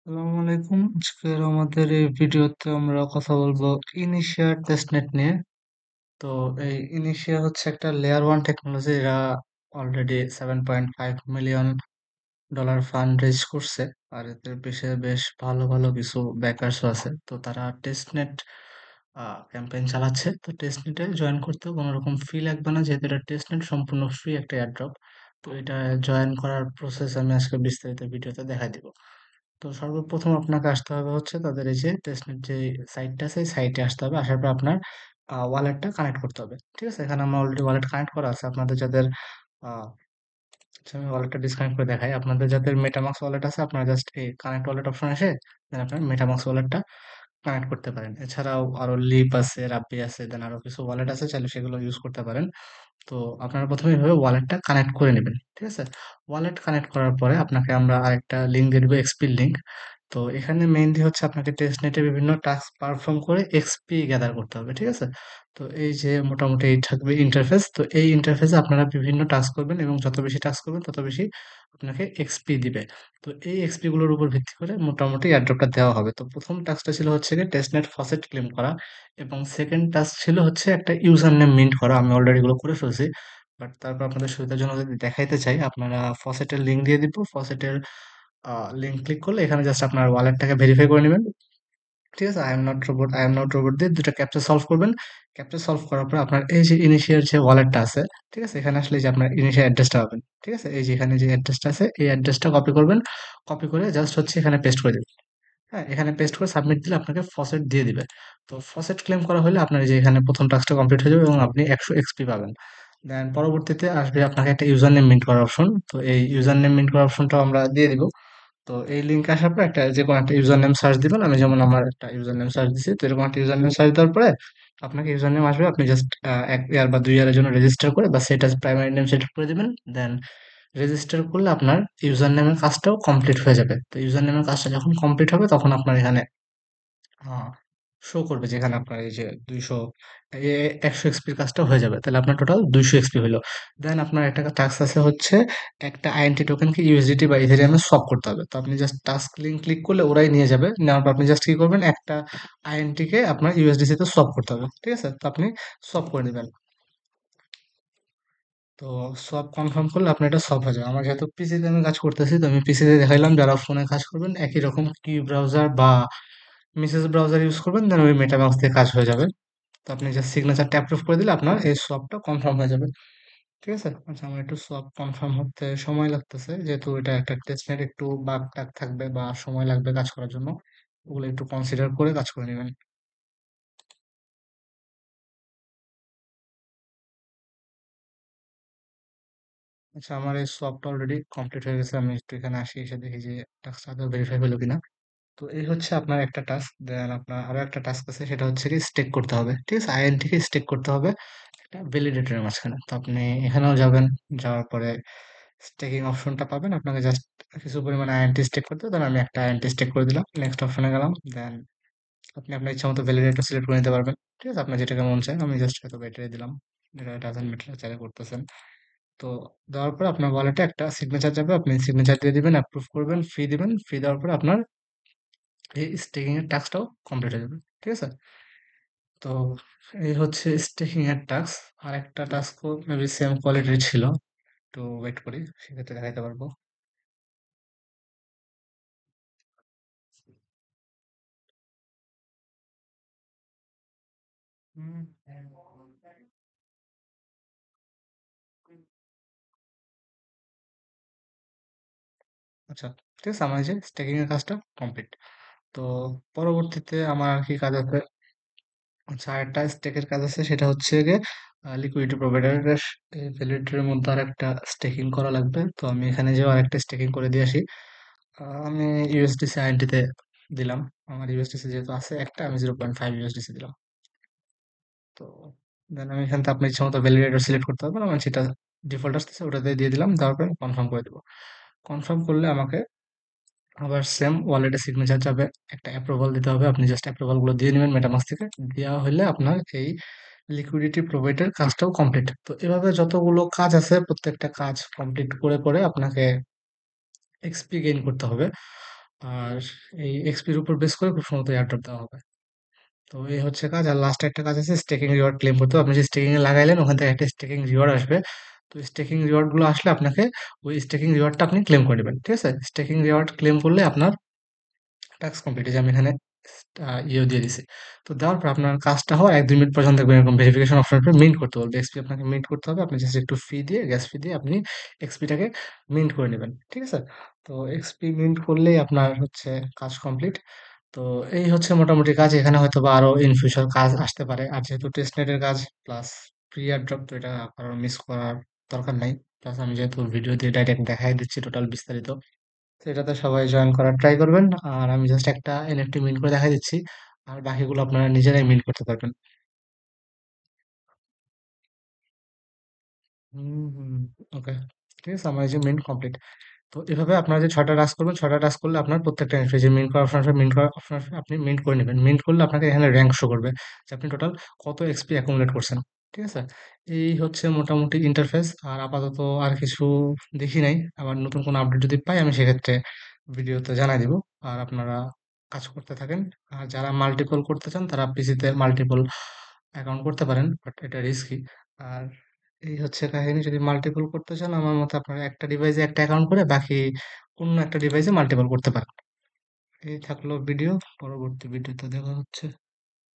আসসালামু আলাইকুম। আজকের আমাদের এই ভিডিওতে আমরা কথা বলবো ইনিশিয়া টেস্টনেট নিয়ে। তো এই ইনিশিয়া হচ্ছে একটা লেয়ার ওয়ান টেকনোলজি। এরা অলরেডি $7.5 মিলিয়ন ফান্ড রেজ করছে। আর এদের বেশ ভালো ভালো কিছু ব্যাকার্সও আছে। তো তারা টেস্টনেট ক্যাম্পেইন চালাচ্ছে। তো টেস্টনেটে জয়েন করতে কোনো রকম ফি লাগবে না, যেহেতু এটা টেস্টনেট সম্পূর্ণ ফ্রি একটা এয়ারড্রপ। তো এটা জয়েন করার প্রসেস আমি আজকে বিস্তারিত ভিডিওতে দেখাই দিব। তো সর্বপ্রথম আপনাকে আসতে হবে হচ্ছে তাদের এই যে টেস্টনেট যে সাইটটা আছে, এই সাইটে আসতে হবে। আসার পর আপনার ওয়ালেটটা কানেক্ট করতে হবে। ঠিক আছে? এখানে আমার অলরেডি ওয়ালেট কানেক্ট করা আছে। আপনাদের যাদের আহ, আচ্ছা, আমি ওয়ালেটটা ডিসকানেক্ট করে দেখাই। আপনাদের যাদের মেটামাক্স ওয়ালেট আছে, আপনারা জাস্ট এই কানেক্ট ওয়ালেট অপশন এসে দেন আপনার মেটামাক্স ওয়ালেটটা কানেক্ট করতে পারেন। এছাড়াও আরো লিপ আছে, রাব্বি আছে, দেন আরো কিছু ওয়ালেট আছে, চাইলে সেগুলো ইউজ করতে পারেন। তো আপনারা প্রথমে এভাবে ওয়ালেটটা কানেক্ট করে নেবেন। ঠিক আছে? ওয়ালেট কানেক্ট করার পরে আপনাকে আমরা আরেকটা লিঙ্ক দিয়ে দেবো, এক্সপি লিঙ্ক। তো এখানে মেইনলি হচ্ছে আপনাকে টেস্টনেটে বিভিন্ন টাস্ক পারফর্ম করে এক্সপি গ্যাদার করতে হবে। ঠিক আছে? তো এই যে মোটামুটি এই থাকবে ইন্টারফেস। তো এই ইন্টারফেসে আপনারা বিভিন্ন টাস্ক করবেন এবং যত বেশি টাস্ক করবেন তত বেশি আপনাকে এক্সপি দিবে। তো এই এক্সপি গুলোর উপর ভিত্তি করে মোটামুটি এয়ারড্রপটা দেওয়া হবে। তো প্রথম টাস্কটা ছিল হচ্ছে গিয়ে টেস্টনেট ফসেট ক্লেম করা, এবং সেকেন্ড টাস্ক ছিল হচ্ছে একটা ইউজার নেম মিন্ট করা। আমি অলরেডি এগুলো করে ফেলছি। বাট তারপর আপনাদের সুবিধার জন্য যদি দেখাইতে চাই, আপনারা ফসেটের লিঙ্ক দিয়ে দিব। ফসেটের লিঙ্ক ক্লিক করলে এখানে জাস্ট আপনার ওয়ালেটটাকে ভেরিফাই করে নেবেন। ঠিক আছে? আই এম নট রোবট দিয়ে দুটো ক্যাপচা সলভ করবেন। ক্যাপচা সলভ করার পর আপনার এই যে ইনিশিয়াল যে ওয়ালেটটা আছে, ঠিক আছে? এখানে আসলে যে আপনার ইনিশিয়াল অ্যাড্রেসটা পাবেন। ঠিক আছে? এই যে এখানে যে অ্যাড্রেসটা আছে, এই অ্যাড্রেসটা কপি করবেন। কপি করে জাস্ট হচ্ছে এখানে পেস্ট করে দিবেন। হ্যাঁ, এখানে পেস্ট করে সাবমিট দিলে আপনাকে ফসেট দিয়ে দিবে। তো ফসেট ক্লেম করা হলে আপনার এই যে এখানে প্রথম টাস্কটা কমপ্লিট হয়ে যাবে এবং আপনি 100 এক্সপি পাবেন। দেন পরবর্তীতে আসবে আপনাকে একটা ইউজার নেম মিন্ট করার অপশন। তো এই ইউজার নেম মিন্ট করার অপশনটাও আমরা দিয়ে দিব। তো এই লিঙ্ক আসার পর একটা যে কোনো একটা ইউজার নেম সার্চ দিবেন। আমি যেমন আমার একটা ইউজার নেম সার্চ দিছি। তো এরকম একটা ইউজার নেম সার্চ দেওয়ার পরে আপনাকে ইউজার নেম আসবে। আপনি জাস্ট 1 ইয়ার বা 2 ইয়ারের জন্য রেজিস্টার করে বা set as primary name set করে দিবেন। দেন রেজিস্টার করলে আপনার ইউজার নেমের কাজটাও কমপ্লিট হয়ে যাবে। তো ইউজার নেমের কাজটা যখন কমপ্লিট হবে তখন আপনার এখানে শো করবে, যেখানে আপনার এই যে 100 এক্সপির কাজটা হয়ে যাবে। তাহলে আপনার টোটাল 200 এক্সপি হলো। দেন আপনার একটা টাস্ক আছে হচ্ছে একটা আইএনটি টোকেনকে ইউএসডিটি বা ইথেরিয়ামে সোয়াপ করতে হবে। তো আপনি জাস্ট টাস্ক লিঙ্ক ক্লিক করলে ওরাই নিয়ে যাবে। নেওয়ার পর আপনি জাস্ট কি করবেন, একটা আইএনটি কে আপনার ইউএসডিসি তে সোয়াপ করতে হবে। ঠিক আছে? তো আপনি সোয়াপ করে নেবেন। তো সব কনফার্ম করলে আপনার এটা সব হয়ে যাবে। আমার যেহেতু পিসিতে আমি কাজ করতেছি, তো আমি পিসিতে দেখাইলাম। যারা ফোনে কাজ করবেন একই রকম কি ব্রাউজার বা মিসেস ব্রাউজার ইউজ করবেন, দেন ওই মেটামাক্স দিয়ে কাজ হয়ে যাবে। তো আপনি জাস্ট সিগনেচারটা অ্যাপ্রুভ করে দিলে আপনার এই সোয়াপটা কনফার্ম হয়ে যাবে। ঠিক আছে? আচ্ছা, আমার একটু সোয়াপ কনফার্ম হতে সময় লাগতেছে, যেহেতু এটা একটা টেস্টনেট, একটু বাগ টাগ থাকবে বা সময় লাগবে কাজ করার জন্য। ওগুলো একটু কনসিডার করে কাজ করে নেবেন। আচ্ছা, আমার এই সোয়াপটা অলরেডি কমপ্লিট হয়ে গেছে। আমি একটু এখানে আসি, এসে দেখি যে টাস্কটা আদৌ ভেরিফাই হলো কিনা। তো এই হচ্ছে আপনার একটা টাস্ক। দেন আপনার আরো একটা টাস্ক আছে, সেটা হচ্ছে কি স্টেক করতে হবে। ঠিক আছে? আইএন থেকে স্টেক করতে হবে একটা ভ্যালিডেটরের মাঝখানে। তো আপনি এখানেও যাবেন। যাওয়ার পরে স্টেকিং অপশনটা পাবেন। আপনাকে জাস্ট কিছু পরিমাণে আইএনটি স্টেক করতে হবে। দেন আমি একটা আইএনটি স্টেক করে দিলাম। নেক্সট অপশনে গেলাম। দেন আপনি আপনার ইচ্ছা মতো ভ্যালিডেটর সিলেক্ট করে নিতে পারবেন। ঠিক আছে? আপনার যেটাকে মন চায়। আমি জাস্ট হয়তো ব্যাটারি দিলাম। এটা ডাজেন্ট ম্যাটার, চাইলে করতেছেন। তো দেওয়ার পরে আপনার ওয়ালেটে একটা সিগনেচার যাবে। আপনি সিগনেচার দিয়ে দিবেন, অ্যাপ্রুভ করবেন, ফি দিবেন। ফি দেওয়ার পরে আপনার এই স্টেকিং এর টাস্কটাও কমপ্লিট হয়ে যাবে। ঠিক আছে? তো এই হচ্ছে স্টেকিং এর টাস্ক। আর একটা টাস্কও মেবি সেম কোয়ালিটির ছিল। একটু ওয়েট করি, সেক্ষেত্রে দেখাইতে পারবো। হুম, আচ্ছা, ঠিক আছে। আমার এই যে স্টেকিং এর কাজটা কমপ্লিট। তো পরবর্তীতে আমার আর কি কাজ আছে? আচ্ছা, আরেকটা স্টেকের কাজ আছে, সেটা হচ্ছে গিয়ে লিকুইডিটি প্রোভাইডারের ভ্যালিডিটির মধ্যে আর একটা স্টেকিং করা লাগবে। তো আমি এখানে যে আরেকটা স্টেকিং করে দিয়ে আসি। আমি ইউএসডিসি আইএনটিতে দিলাম। আমার ইউএসডিসি যেহেতু আছে একটা, আমি 0.5 ইউএসডিসি দিলাম। তো দেন আমি এখান থেকে আপনার ইচ্ছা মতো ভ্যালিডেটর সিলেক্ট করতে পারবেন। আমার যেটা ডিফল্ট আসতেছে ওটাতে দিয়ে দিলাম। দেওয়ার পরে কনফার্ম করে দেবো। কনফার্ম করলে আমাকে আবার সেম ওয়ালেটে সিগনেচার যাবে। একটা অ্যাপ্রুভাল দিতে হবে। আপনি জাস্ট অ্যাপ্রুভাল গুলো দিয়ে নেবেন মেটামাস থেকে। দেওয়া হলে আপনার এই লিকুইডিটি প্রোভাইডার কাজটাও কমপ্লিট। তো এভাবে যতগুলো কাজ আছে প্রত্যেকটা কাজ কমপ্লিট করে করে আপনাকে এক্সপি গেইন করতে হবে। আর এই এক্সপির উপর বেস করে খুব সম্ভবত এয়ারড্রপ দেওয়া হবে। তো এই হচ্ছে কাজ। আর লাস্টে একটা কাজ আছে, স্টেকিং রিওয়ার্ড ক্লেম করতে হবে। আপনি যে স্টেকিং এ লাগাইলেন ওখান থেকে একটা স্টেকিং রিওয়ার্ড আসবে। তো স্টেকিং রিওয়ার্ড গুলো আসলে আপনাকে ওই স্টেকিং রিওয়ার্ডটা আপনি ক্লেম করে নেবেন। ঠিক আছে? স্টেকিং রিওয়ার্ড ক্লেম করলে আপনার টাস্ক কমপ্লিট। এই যে আমি এখানে ইয়েও দিয়ে দিছি। তো দেওয়ার পর আপনার কাজটা হওয়ার ১-২ মিনিট পর্যন্ত দেখবেন এরকম ভেরিফিকেশন অপশন আসবে, মিন্ট করতে বলবে। এক্সপি আপনাকে মিন্ট করতে হবে। আপনি জাস্ট একটু ফি দিয়ে, গ্যাস ফি দিয়ে আপনি এক্সপিটাকে মিন্ট করে নেবেন। ঠিক আছে? তো এক্সপি মিন্ট করলেই আপনার হচ্ছে কাজ কমপ্লিট। তো এই হচ্ছে মোটামুটি কাজ। এখানে হয়তোবা আরো ইন ফিউচার কাজ আসতে পারে। আর যেহেতু টেস্টনেটের কাজ প্লাস প্রি এয়ারড্রপ, তো এটা কারোর মিস করার দরকার নাই। প্লাস আমি যেহেতু ভিডিও দিয়ে ডাইরেক্ট দেখাই দিচ্ছি টোটাল বিস্তারিত। তো এটাতে সবাই জয়েন করার ট্রাই করবেন। আর আমি জাস্ট একটা এনএফটি মিন্ট করে দেখাই দিচ্ছি। আর বাকিগুলো আপনারা নিজেরাই মিন্ট করতে পারবেন। হুম, হুম। ওকে। ঠিক আছে? আমার এই যে মিন্ট কমপ্লিট। তো এভাবে আপনারা যে ৬ টা টাস্ক করবেন, ৬ টা টাস্ক করলে আপনার প্রত্যেকটা এন্ট্রি যে মিন্ট করার অপশন আসবে, মিন্ট করার অপশন আসবে, আপনি মিন্ট করে নিবেন। মিন্ট করলে আপনাকে এখানে র‍্যাংক শো করবে যে আপনি টোটাল কত এক্সপি অ্যাকুমুলেট করছেন। ঠিক আছে? এই হচ্ছে মোটামুটি ইন্টারফেস। আর আপাতত আর কিছু দেখি নাই। আবার নতুন কোনো আপডেট যদি পাই আমি সেক্ষেত্রে ভিডিওতে জানাই দিব। আর আপনারা কাজ করতে থাকেন। আর যারা মাল্টিপল করতে চান তারা পিসিতে মাল্টিপল অ্যাকাউন্ট করতে পারেন। বাট এটা রিস্কি। আর এই হচ্ছে কাহিনী। যদি মাল্টিপল করতে চান আমার মতে আপনারা একটা ডিভাইসে একটা অ্যাকাউন্ট করে বাকি অন্য একটা ডিভাইসে মাল্টিপল করতে পারেন। এই থাকলো ভিডিও। পরবর্তী ভিডিওতে দেখা হচ্ছে।